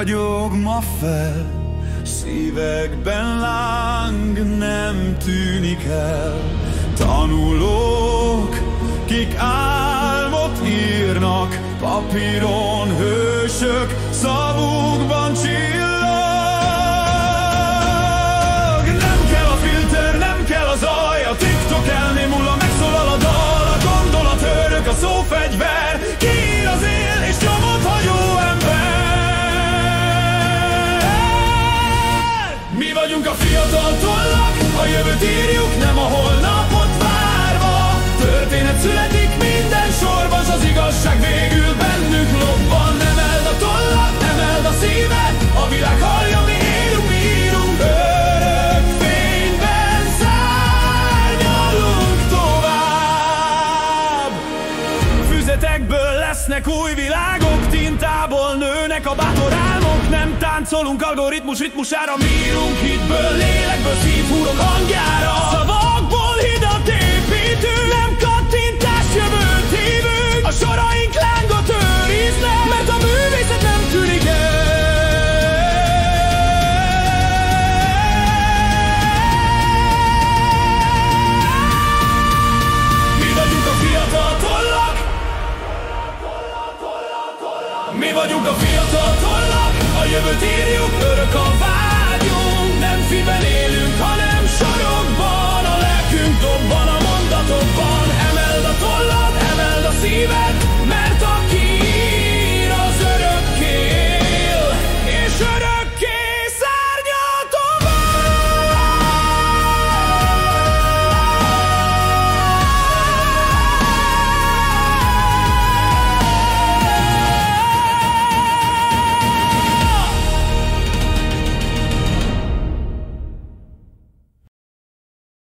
ragyog ma fel, szívekben láng nem tűnik el. Tanulók, kik álmot írnak, papíron hősök, szavukban csillag. Nem kell a filter, nem kell a zaj, a TikTok elnémul, a megszólal a dal, a gondolat örök, a szófegyver, kiír az él és nyomot hagyó ember. Mi vagyunk a fiatal tollak, a jövőt írjuk, nem a holnapot várva. Történet születik minden sorban, s az igazság végül bennük lobban. Emeld a tollat, emeld a szíved, a világ hallja, mi élünk, mi írunk. Örök fényben szárnyalunk tovább. Füzetekből lesznek új világok, tintából nőnek a bátor álmok. Nem táncolunk algoritmus ritmusára, mi írunk hitből, lélekből, szívből.